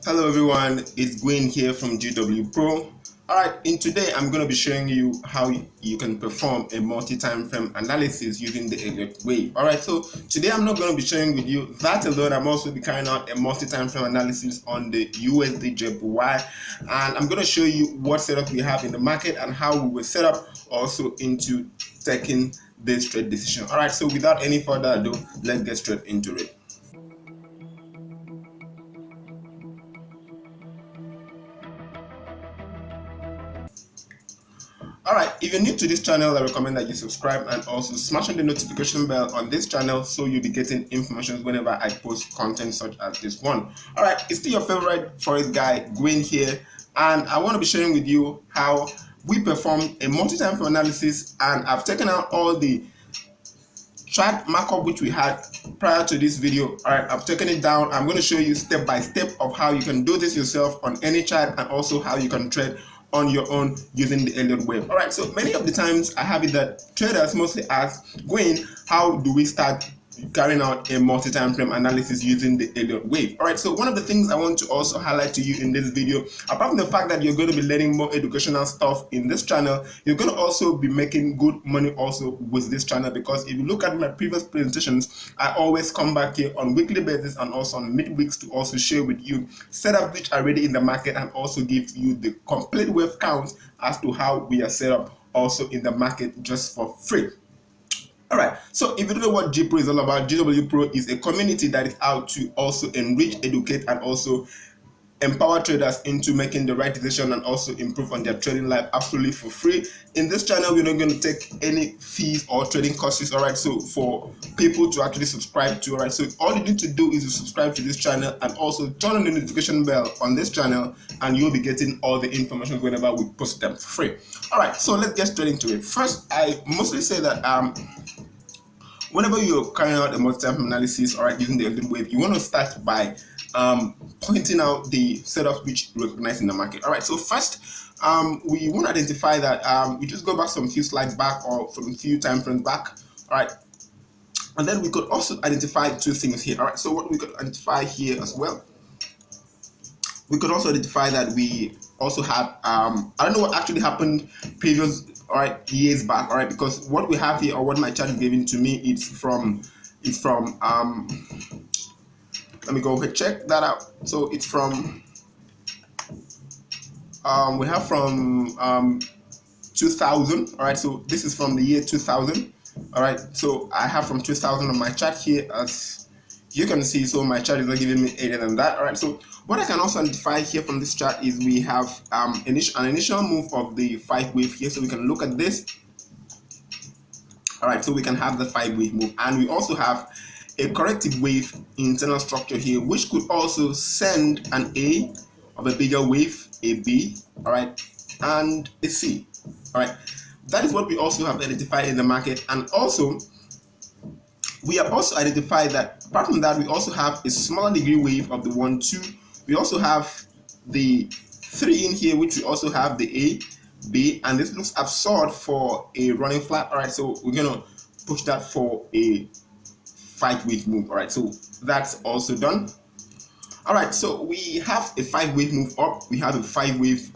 Hello everyone, it's Gwen here from GW Alright, in today I'm going to be showing you how you can perform a multi-time frame analysis using the Elliot wave. Alright, so today I'm not going to be sharing with you that alone. I'm also be carrying out a multi-time frame analysis on the USDJPY, and I'm going to show you what setup we have in the market and how we will set up also into taking this trade decision. Alright, so without any further ado, let's get straight into it. Alright, if you're new to this channel, I recommend that you subscribe and also smash on the notification bell on this channel so you'll be getting information whenever I post content such as this one. Alright, it's still your favorite forex guy, Gwen here, and I want to be sharing with you how we perform a multi-time frame analysis, and I've taken out all the chart markup which we had prior to this video. Alright, I've taken it down. I'm going to show you step by step of how you can do this yourself on any chart, and also how you can trade on your own using the Elliot wave. Alright, so many of the times I have it that traders mostly ask, Gwen, how do we start carrying out a multi-time frame analysis using the Elliot wave? Alright, so one of the things I want to also highlight to you in this video, apart from the fact that you're going to be learning more educational stuff in this channel, you're going to also be making good money also with this channel, because if you look at my previous presentations, I always come back here on weekly basis and also on midweeks to also share with you setup which are already in the market, and also give you the complete wave count as to how we are set up also in the market just for free. Alright, so if you don't know what GPro is all about, GW is a community that is out to also enrich, educate, and also empower traders into making the right decision and also improve on their trading life absolutely for free. In this channel, we're not going to take any fees or trading courses. Alright, so for people to actually subscribe to, alright, so all you need to do is to subscribe to this channel and also turn on the notification bell on this channel, and you'll be getting all the information whenever we post them for free. Alright, so let's get straight into it. First, I mostly say that whenever you're carrying out a multi-time analysis, alright, using the Elliot wave, you want to start by pointing out the setups which you recognize in the market. Alright, so first, we want to identify that we just go back some few slides back or from a few time frames back. Alright, and then we could also identify two things here. Alright, so what we could identify here as well, we could also identify that we also have I don't know what actually happened previous years back, alright, because what we have here, or what my chart is giving to me, it's from let me go ahead check that out. So it's from we have from 2000. Alright, so this is from the year 2000. Alright, so I have from 2000 on my chart here, as you can see. So my chart is not giving me any than that. Alright, so what I can also identify here from this chart is we have an initial move of the 5 wave here, so we can look at this. Alright, so we can have the 5 wave move, and we also have a corrective wave internal structure here, which could also send an A of a bigger wave, a B, alright, and a C. Alright, that is what we also have identified in the market. And also we have also identified that apart from that, we also have a smaller degree wave of the 1, 2. We also have the 3 in here, which we also have the A, B, and this looks absurd for a running flat. Alright, so we're gonna push that for a 5 wave move. Alright, so that's also done. Alright, so we have a 5 wave move up, we have a 5 wave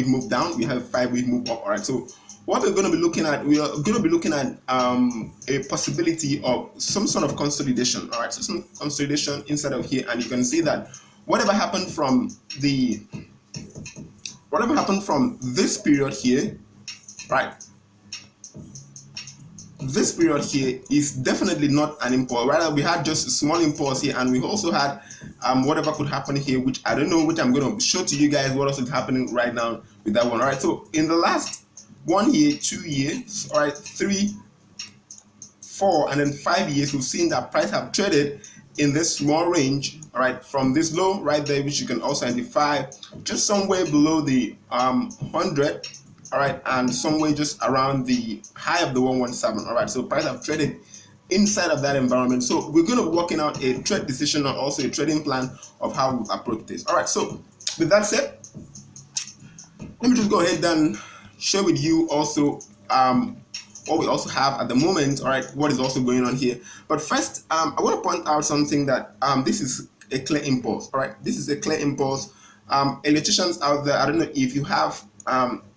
move down, we have a 5 wave move up. Alright, so what we're going to be looking at, we are going to be looking at a possibility of some sort of consolidation. Alright, so some consolidation inside of here, and you can see that whatever happened from this period here, right, this period here is definitely not an impulse. Rather, we had just a small impulse here, and we also had whatever could happen here, which I don't know, which I'm going to show to you guys what else is happening right now with that one. All right, so in the last 1 year, 2 years, all right, 3, 4, and then 5 years, we've seen that price have traded in this small range, all right, from this low right there, which you can also identify just somewhere below the 100. All right, and somewhere just around the high of the 117. All right, so price have traded inside of that environment. So we're going to be working out a trade decision and also a trading plan of how we approach this. All right, so with that said, let me just go ahead and share with you also what we also have at the moment. All right, what is also going on here. But first, I want to point out something that this is a clear impulse. All right, this is a clear impulse. Electricians out there, I don't know if you have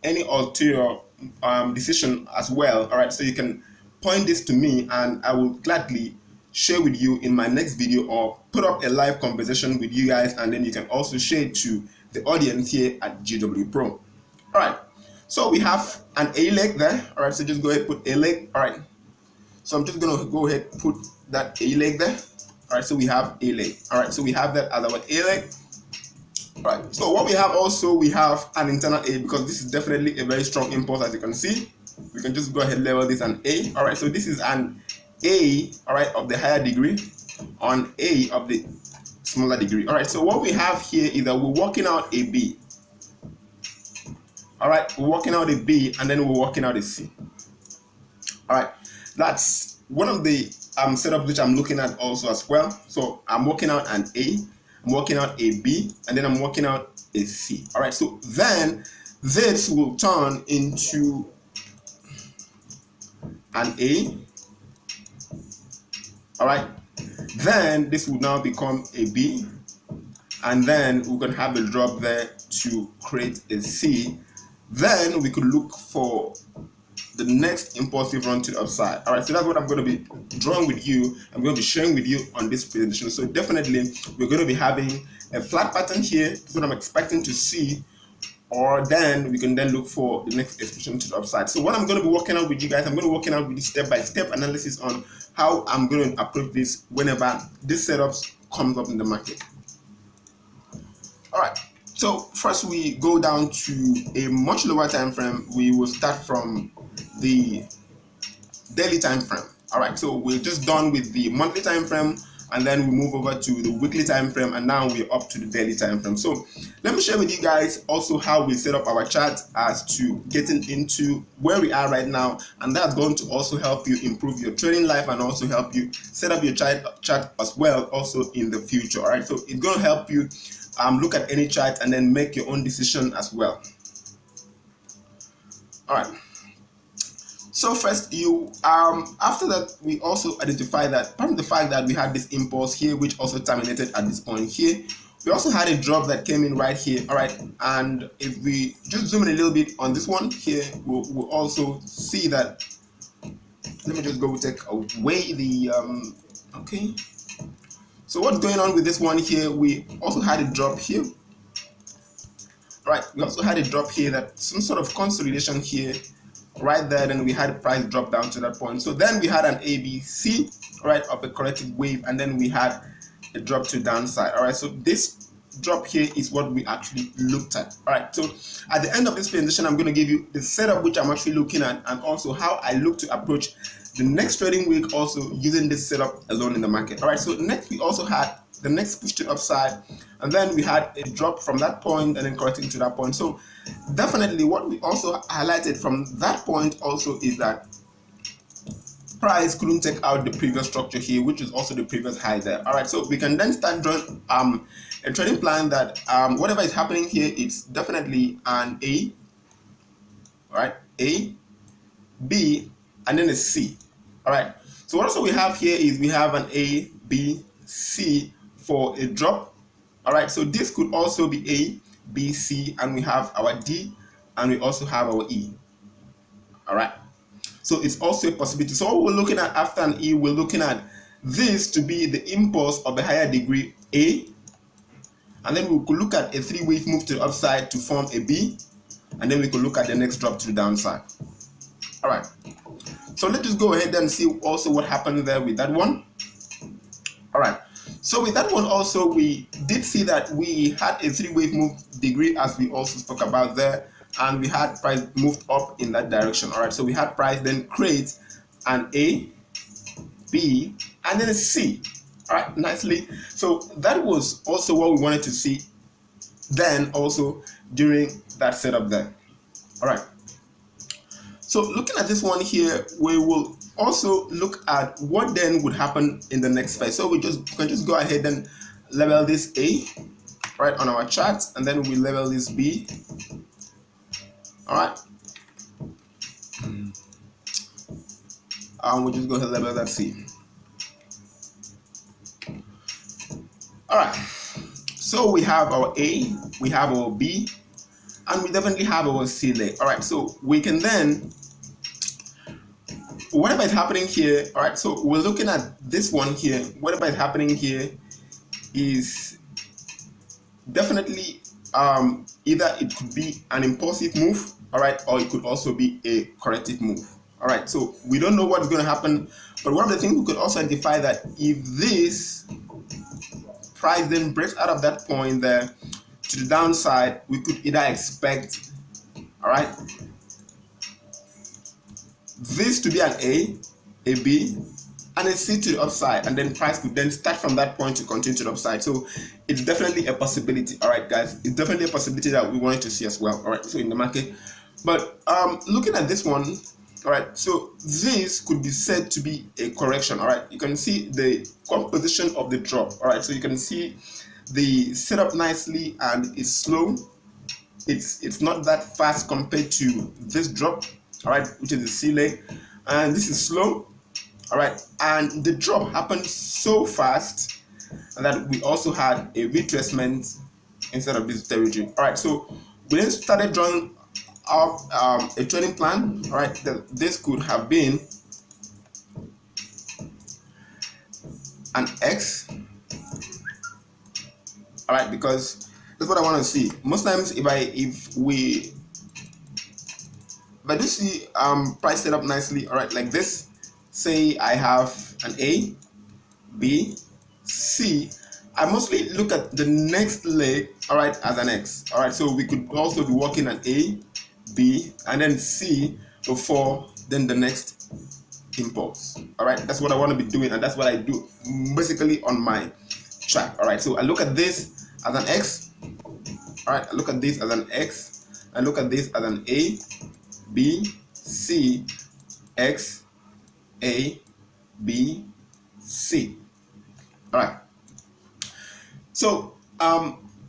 any ulterior decision as well. All right, so you can point this to me and I will gladly share with you in my next video, or put up a live conversation with you guys, and then you can also share it to the audience here at GW Pro. All right, so we have an A leg there. All right, so just go ahead and put A leg. All right, so I'm just gonna go ahead and put that A leg there. All right, so we have A leg. All right, so we have that as our A leg. All right, so what we have also, we have an internal A, because this is definitely a very strong impulse, as you can see. We can just go ahead and label this an A. All right, so this is an A, all right, of the higher degree on A of the smaller degree. All right, so what we have here is that we're working out a B. All right, we're working out a B, and then we're working out a C. All right, that's one of the setups which I'm looking at also as well. So I'm working out an A, I'm working out a B, and then I'm working out a C. All right, so then this will turn into an A. All right, then this will now become a B, and then we're gonna have a drop there to create a C. Then we could look for the next impulsive run to the upside. All right, so that's what I'm going to be drawing with you. I'm going to be sharing with you on this presentation. So definitely we're going to be having a flat pattern here. That's what I'm expecting to see, or then we can then look for the next expression to the upside. So what I'm going to be working out with you guys, I'm going to be working out with this step-by-step analysis on how I'm going to approach this whenever this setup comes up in the market. All right, so first we go down to a much lower time frame. We will start from the daily time frame. All right, so we're just done with the monthly time frame, and then we move over to the weekly time frame, and now we're up to the daily time frame. So let me share with you guys also how we set up our chart as to getting into where we are right now, and that's going to also help you improve your trading life and also help you set up your chart as well also in the future. All right, so it's going to help you look at any chart and then make your own decision as well. All right, so first you after that, we also identify that from the fact that we had this impulse here which also terminated at this point here, we also had a drop that came in right here. All right, and if we just zoom in a little bit on this one here, we'll also see that. Let me just go take away the okay. So what's going on with this one here, we also had a drop here. Right, we also had a drop here, that some sort of consolidation here right there, then we had a price drop down to that point. So then we had an ABC, right, of a corrective wave, and then we had a drop to downside. All right, so this drop here is what we actually looked at. All right, so at the end of this presentation, I'm going to give you the setup which I'm actually looking at, and also how I look to approach the next trading week also using this setup alone in the market. All right, so next we also had the next push to upside, and then we had a drop from that point and then correcting to that point. So definitely what we also highlighted from that point also is that price couldn't take out the previous structure here, which is also the previous high there. All right, so we can then start drawing a trading plan that whatever is happening here, it's definitely an A, all right, A, B, and then a C. All right, so what also we have here is we have an A, B, C for a drop. All right, so this could also be A, B, C, and we have our D, and we also have our E. All right, so it's also a possibility. So what we're looking at after an E, we're looking at this to be the impulse of the higher degree A, and then we could look at a three-wave move to the upside to form a B, and then we could look at the next drop to the downside. All right, so let's just go ahead and see also what happened there with that one. All right, so with that one also, we did see that we had a three-wave move degree, as we also spoke about there, and we had price moved up in that direction. All right, so we had price then create an A, B, and then a C. All right, nicely. So that was also what we wanted to see then also during that setup there. All right, so looking at this one here, we will also look at what then would happen in the next phase. So we can just go ahead and label this A right on our chart, and then we label this B. All right, we'll just go ahead and label that C. All right, so we have our A, we have our B, and we definitely have our C leg. All right, so we can then, whatever is happening here, all right, so we're looking at this one here. Whatever is happening here is definitely either it could be an impulsive move, all right, or it could also be a corrective move. All right, so we don't know what's going to happen, but one of the things we could also identify that if this price then breaks out of that point there to the downside, we could either expect, all right, this to be an A B, and a C to the upside, and then price could then start from that point to continue to the upside. So it's definitely a possibility. All right, guys, it's definitely a possibility that we wanted to see as well. All right, so in the market, but looking at this one, all right, so this could be said to be a correction. All right, you can see the composition of the drop. All right, so you can see the setup nicely, and it's slow. It's not that fast compared to this drop, all right, which is the C leg, and this is slow. All right, and the drop happened so fast that we also had a retracement instead of this territory. All right, so we then started drawing up a trading plan. All right, this could have been an X. All right, because that's what I want to see. Most times, if I do see price set up nicely, all right, like this. Say I have an A, B, C. I mostly look at the next leg, all right, as an X. All right, so we could also be working an A, B, and then C before then the next impulse. All right, that's what I want to be doing, and that's what I do basically on my chart. All right, so I look at this as an X. All right, I look at this as an X. I look at this as an A, B, C, X, A, B, C. All right. So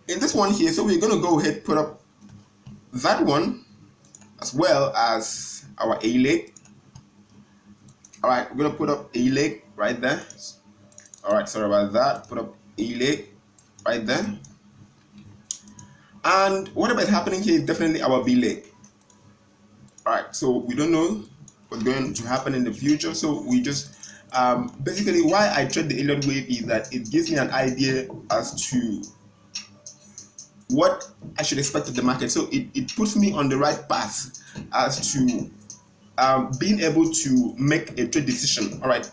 in this one here, so we're going to go ahead put up that one as well as our A leg. All right, we're going to put up A leg right there. All right, sorry about that. Put up A leg right there. And whatever is happening here is definitely our B leg. All right, so we don't know what's going to happen in the future, so we just basically why I trade the Elliot wave is that it gives me an idea as to what I should expect of the market. So it puts me on the right path as to being able to make a trade decision. All right,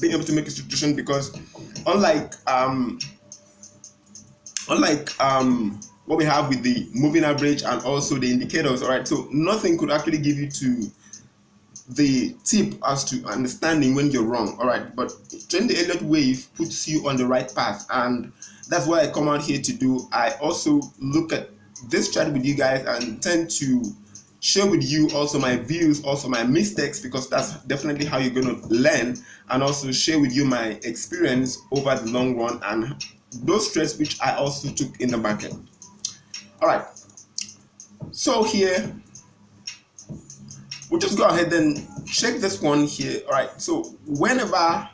being able to make a decision, because unlike what we have with the moving average and also the indicators, all right, so nothing could actually give you to the tip as to understanding when you're wrong. All right, but trading the Elliot wave puts you on the right path, and that's what I come out here to do. I also look at this chart with you guys and tend to share with you also my views, also my mistakes, because that's definitely how you're going to learn, and also share with you my experience over the long run and those trades which I also took in the market. All right, so here we'll just go ahead and check this one here. All right, so whenever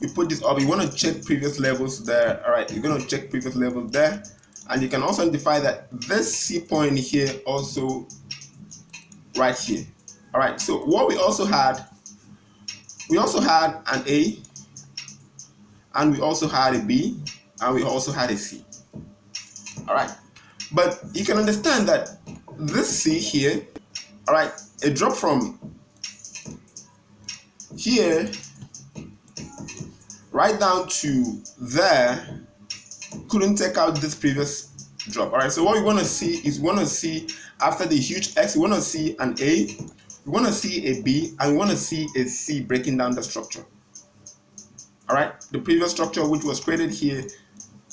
you put this up, you want to check previous levels there. All right, you're going to check previous levels there, and you can also identify that this C point here also right here. All right, so what we also had an A, and we also had a B, and we also had a C. All right, but you can understand that this C here, all right, a drop from here right down to there couldn't take out this previous drop. All right, so what we want to see is after the huge X, we want to see an A, we want to see a B, and we want to see a C breaking down the structure. All right, the previous structure which was created here,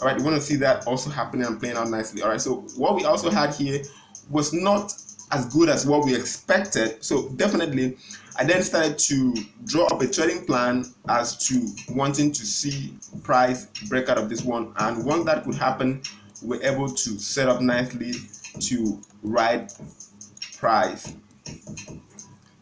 all right, we want to see that also happening and playing out nicely. All right, so what we also had here was not as good as what we expected, so definitely I then started to draw up a trading plan as to wanting to see price break out of this one, and once that could happen, we're able to set up nicely to ride price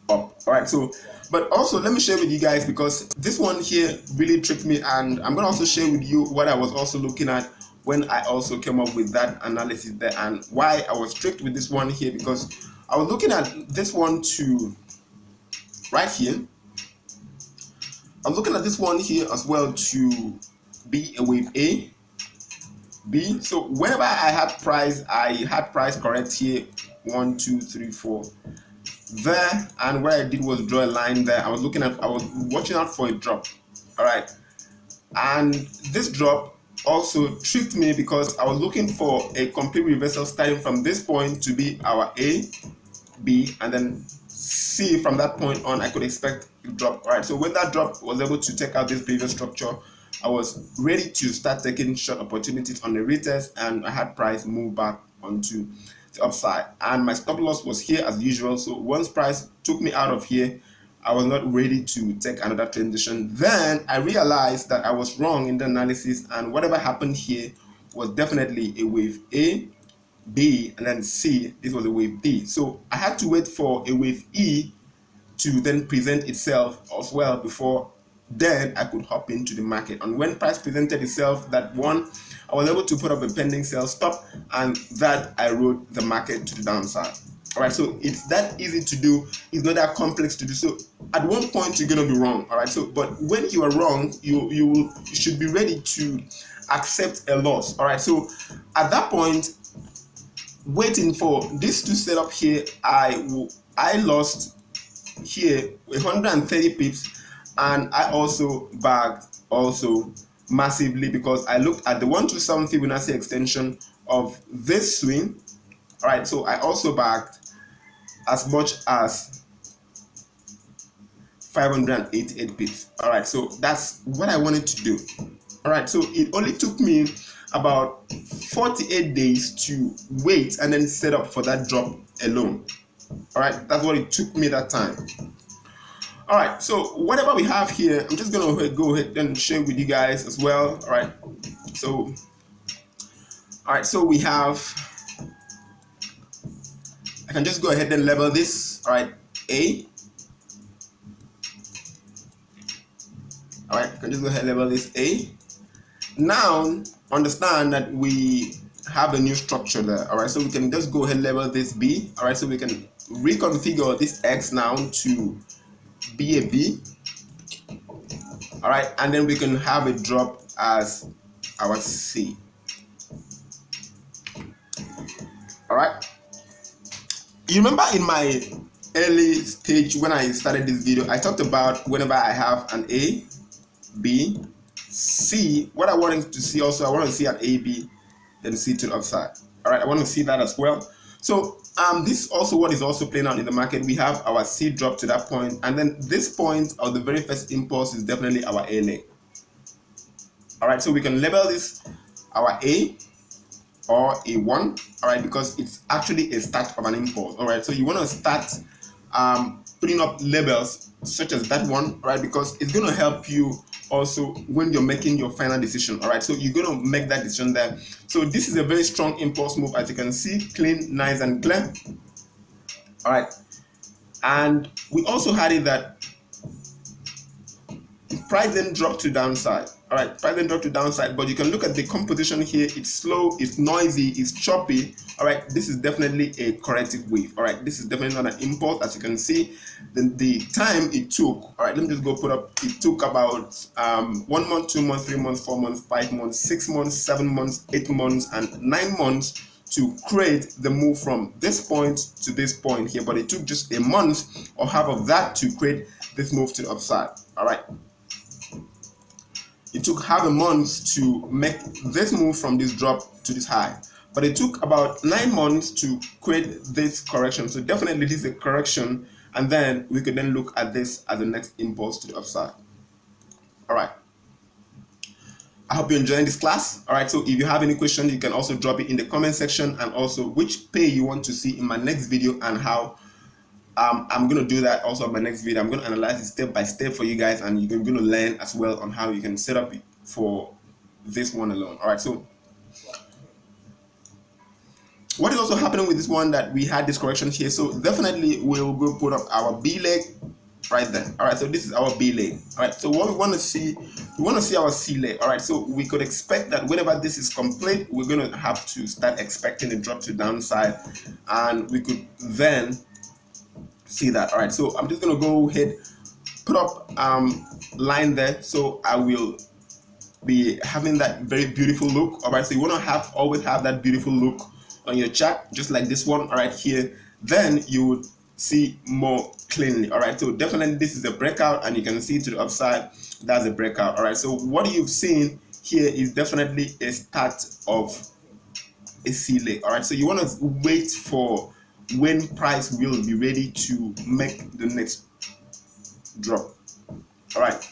up. All right, so but also let me share with you guys, because this one here really tricked me, and I'm gonna also share with you what I was also looking at when I also came up with that analysis there, and why I was tricked with this one here, because I was looking at this one to right here. I'm looking at this one here as well to be a wave A, B. So whenever I had price correct here, 1 2 3 4 there, and what I did was draw a line there. I was watching out for a drop. All right, and this drop also tricked me, because I was looking for a complete reversal starting from this point to be our A, B, and then C. From that point on, I could expect a drop. All right, so when that drop was able to take out this previous structure, I was ready to start taking short opportunities on the retest, and I had price move back onto the upside, and my stop loss was here as usual. So once price took me out of here, I was not ready to take another transition. Then I realized that I was wrong in the analysis, and whatever happened here was definitely a wave A, B, and then C. This was a wave D. So I had to wait for a wave E to then present itself as well before then I could hop into the market. And when price presented itself, that one, I was able to put up a pending sell stop, and that I rode the market to the downside. All right, so it's that easy to do. It's not that complex to do. So at one point you're gonna be wrong. All right, so but when you are wrong, you should be ready to accept a loss. All right, so at that point, waiting for this to set up here, I lost here 130 pips, and I also bagged also massively, because I looked at the 127 Fibonacci extension of this swing. All right, so I also bagged as much as 588 pips. All right, so that's what I wanted to do. All right, so it only took me about 48 days to wait and then set up for that drop alone. All right, that's what it took me that time. All right, so whatever we have here, I'm just gonna go ahead and share with you guys as well. All right, so we have, I can just go ahead and label this. All right, A. All right, I can just go ahead and label this A. Now understand that we have a new structure there. All right, so we can just go ahead and label this B. All right, so we can reconfigure this X now to be a B. All right, and then we can have a drop as our C. All right, you remember in my early stage when I started this video, I talked about whenever I have an A, B, C, what I wanted to see also, I want to see an A, B, then C to the upside. All right, I want to see that as well. So this also what is also playing out in the market. We have our C drop to that point, and then this point of the very first impulse is definitely our A leg. All right, so we can label this our A or A1, all right, because it's actually a start of an impulse. All right, so you want to start putting up labels such as that one, right, because it's going to help you also when you're making your final decision. All right, so you're going to make that decision there. So this is a very strong impulse move, as you can see, clean, nice and clear. All right, and we also had it that price then dropped to downside. All right, price then dropped to downside, but you can look at the composition here. It's slow, it's noisy, it's choppy. All right, this is definitely a corrective wave. All right, this is definitely not an impulse, as you can see. The time it took, all right, let me just go put up, it took about 1 month, 2 months, 3 months, 4 months, 5 months, 6 months, 7 months, 8 months, and 9 months to create the move from this point to this point here. But it took just a month or half of that to create this move to the upside. All right, it took half a month to make this move from this drop to this high, but it took about 9 months to create this correction. So definitely this is a correction, and then we could then look at this as the next impulse to the upside. All right, I hope you're enjoying this class. All right, so if you have any questions, you can also drop it in the comment section, and also which pay you want to see in my next video, and how I'm going to do that also in my next video. I'm going to analyze it step by step for you guys, and you're going to learn as well on how you can set up it for this one alone. All right, so what is also also happening with this one that we had this correction here. So definitely we'll go put up our B leg right there. All right, so this is our B leg. All right, so what we want to see, we want to see our C leg. All right, so we could expect that whenever this is complete, we're going to have to start expecting a drop to downside, and we could then see that. All right, so I'm just going to go ahead, put up line there, so I will be having that very beautiful look. All right, so you want to always have that beautiful look on your chart, just like this one. All right, here, then you would see more cleanly. All right, so definitely this is a breakout, and you can see to the upside that's a breakout. All right, so what you've seen here is definitely a start of a C leg. All right, so you want to wait for when price will be ready to make the next drop. All right,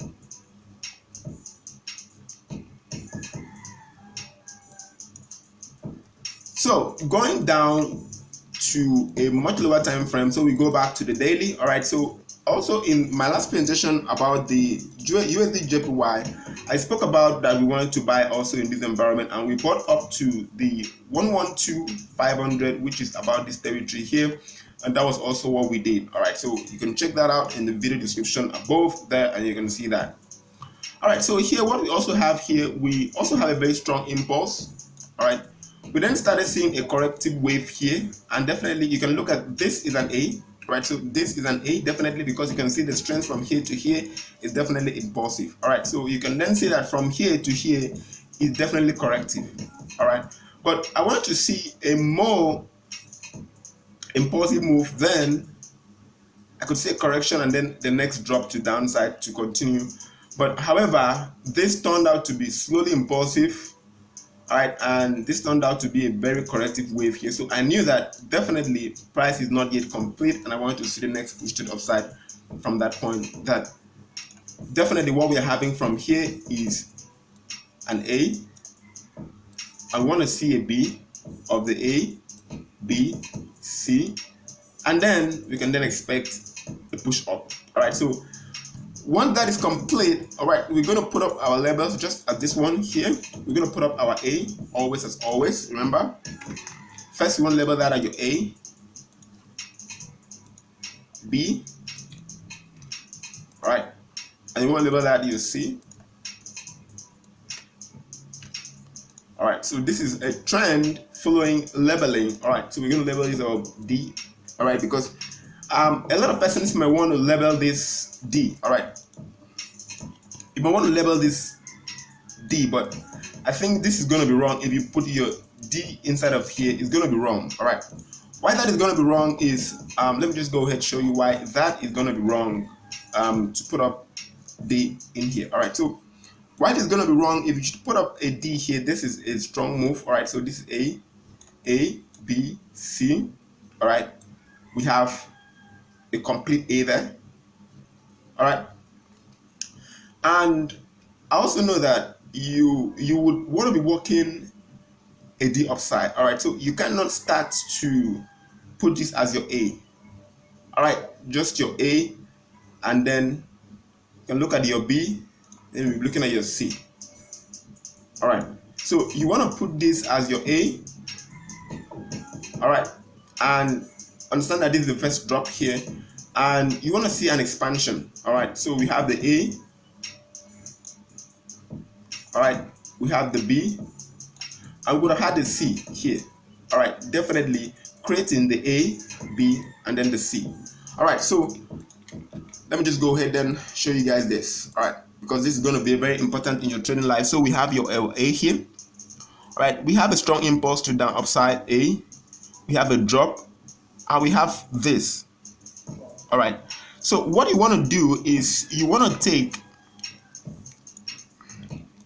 so going down to a much lower time frame, so we go back to the daily. All right, so also in my last presentation about the USDJPY, I spoke about that we wanted to buy also in this environment, and we bought up to the 112,500, which is about this territory here, and that was also what we did. All right, so you can check that out in the video description above there, and you can see that. All right, so here what we also have here, we also have a very strong impulse. All right, we then started seeing a corrective wave here, and definitely you can look at this is an A, right? So this is an A definitely, because you can see the strength from here to here is definitely impulsive. All right, so you can then see that from here to here is definitely corrective. All right, but I want to see a more impulsive move, then I could say correction and then the next drop to downside to continue. But however, this turned out to be slowly impulsive. All right, and this turned out to be a very corrective wave here. So I knew that definitely price is not yet complete, and I wanted to see the next push to the upside from that point. That definitely what we are having from here is an A. I want to see a B of the A, B, C, and then we can then expect a push up. All right, so once that is complete, all right, we're going to put up our labels just at this one here. We're going to put up our A, always as always. Remember, first you want to label that as your A, B, all right, and you want to label that as your C. All right, so this is a trend following labeling. All right, so we're going to label this our D, all right, because a lot of persons may want to label this D. All right, you might want to label this D, but I think this is going to be wrong. If you put your D inside of here, it's going to be wrong. All right, why that is going to be wrong is let me just go ahead and show you why that is going to be wrong. To put up D in here. All right, so why it is going to be wrong, if you should put up a D here, this is a strong move. All right, so this is A, B, C. All right, we have a complete A there. All right, and I also know that you would want to be working a D upside. All right, so you cannot start to put this as your A. All right, just your A, and then you can look at your B, then we're looking at your C. All right, so you want to put this as your A. All right, and understand that this is the first drop here, and you want to see an expansion. All right, so we have the A. All right, we have the B, and we would have had the C here. All right, definitely creating the A, B, and then the C. All right, so let me just go ahead and show you guys this. All right, because this is going to be very important in your trading life. So we have your LA here. All right, we have a strong impulse to down upside A. We have a drop, and we have this. All right, so what you want to do is you want to take,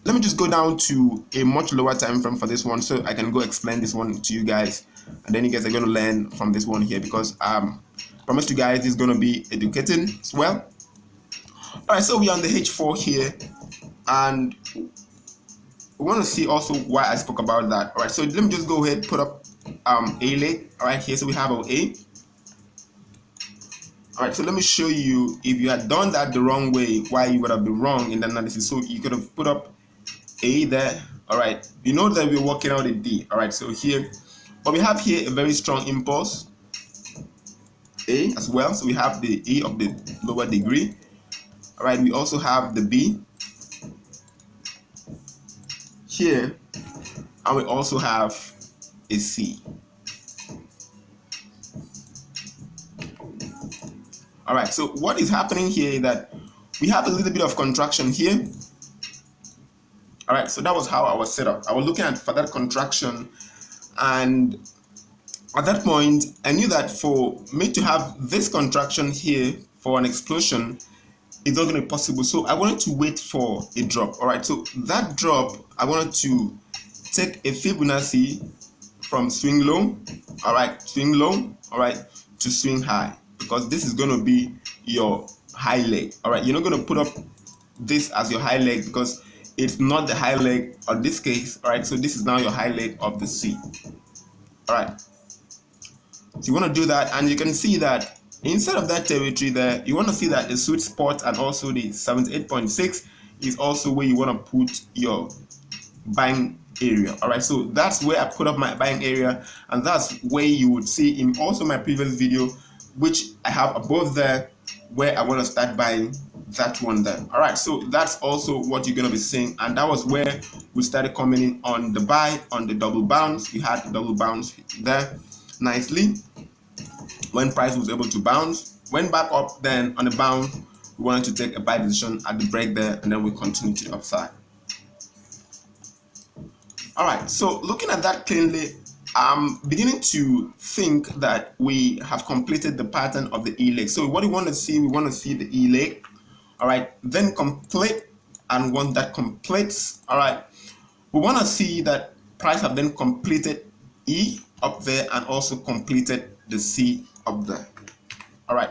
let me just go down to a much lower time frame for this one, so I can go explain this one to you guys, and then you guys are going to learn from this one here, because I promise you guys this is going to be educating as well. All right, so we are on the H4 here, and we want to see also why I spoke about that. All right, so let me just go ahead and put up A leg. All right, here, so we have our A. All right, so let me show you, if you had done that the wrong way, why you would have been wrong in the analysis. So you could have put up A there. All right, you know that we're working out a D. All right, so here But we have here a very strong impulse, A as well. So we have the A of the lower degree. All right, we also have the B here, and we also have a C. All right, so what is happening here is that we have a little bit of contraction here. All right, so that was how I was set up. I was looking at for that contraction, and at that point, I knew that for me to have this contraction here for an explosion, it's not going to be possible. So I wanted to wait for a drop. All right, so that drop, I wanted to take a Fibonacci from swing low, all right, swing low, all right, to swing high, because this is going to be your high leg. All right, you're not going to put up this as your high leg because it's not the high leg on this case. All right, so this is now your high leg of the C. All right, so you want to do that, and you can see that inside of that territory there, you want to see that the sweet spot and also the 78.6 is also where you want to put your buying area. All right, so that's where I put up my buying area, and that's where you would see in also my previous video, which I have above there, where I want to start buying that one there. All right, so that's also what you're going to be seeing, and that was where we started coming in on the buy on the double bounce. We had the double bounce there nicely when price was able to bounce, went back up. Then on the bounce, we wanted to take a buy decision at the break there, and then we continue to the upside. All right, so looking at that cleanly, I'm beginning to think that we have completed the pattern of the E leg. So what we want to see the E leg, all right, then complete, and once that completes, all right, we want to see that price have then completed E up there and also completed the C up there. All right,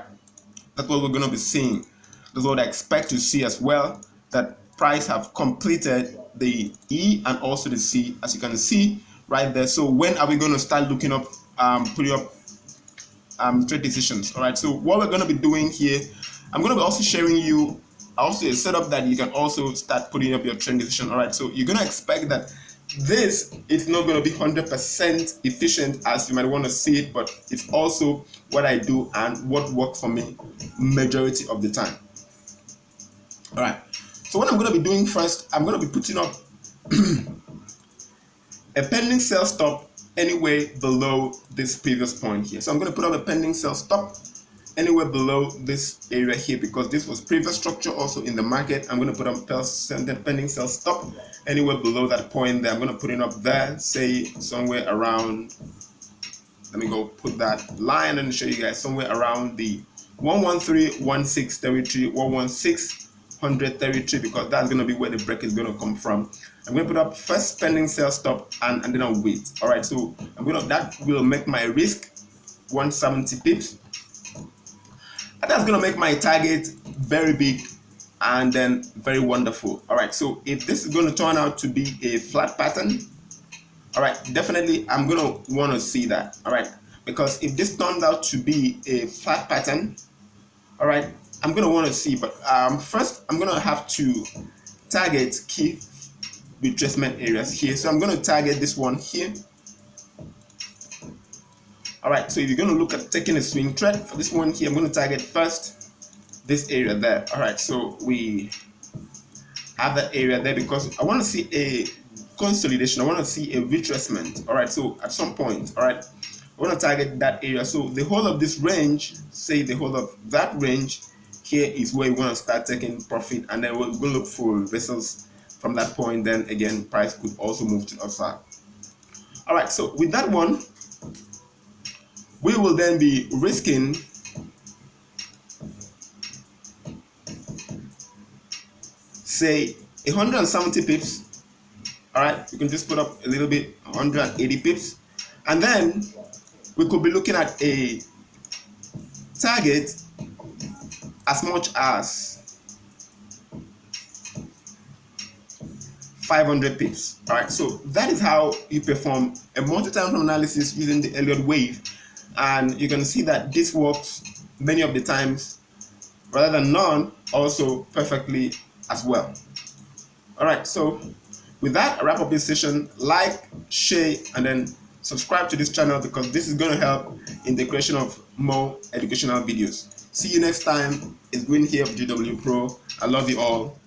that's what we're going to be seeing. That's what I expect to see as well, that price have completed the E and also the C, as you can see right there. So when are we going to start looking up, putting up trade decisions? All right, so what we're going to be doing here, I'm going to be also sharing you also a setup that you can also start putting up your trend decision. All right, so you're going to expect that this is not going to be 100% efficient as you might want to see it, but it's also what I do and what works for me majority of the time. All right, so what I'm going to be doing first, I'm going to be putting up a pending sell stop anywhere below this previous point here. So I'm going to put up a pending sell stop anywhere below this area here, because this was previous structure also in the market. I'm going to put up pending sell stop anywhere below that point there. I'm going to put it up there, say somewhere around, let me go put that line and show you guys, somewhere around the 113.16 territory, 11600 territory, because that's going to be where the break is going to come from. I'm going to put up first pending sell stop and then I'll wait. All right, so that will make my risk 170 pips. And that's going to make my target very big and then very wonderful. All right, so if this is going to turn out to be a flat pattern, all right, definitely I'm going to want to see that. All right, because if this turns out to be a flat pattern, all right, I'm going to want to see. But first, I'm going to have to target key retracement areas here. So I'm going to target this one here. All right, so if you're going to look at taking a swing trade for this one here, I'm going to target first this area there. All right, so we have that area there because I want to see a consolidation. I want to see a retracement. All right, so at some point, all right, I want to target that area. So the whole of this range, say the whole of that range here is where we want to start taking profit, and then we'll look for reversals from that point. Then again, price could also move to the upside. All right, so with that one, we will then be risking say 170 pips. All right, you can just put up a little bit, 180 pips, and then we could be looking at a target as much as 500 pips. All right, so that is how you perform a multi-time analysis using the Elliot wave, and you can see that this works many of the times, rather than none, also perfectly as well. All right, so with that, I wrap up this session. Like, share, and then subscribe to this channel because this is going to help in the creation of more educational videos. See you next time. It's Green here of GW Pro. I love you all.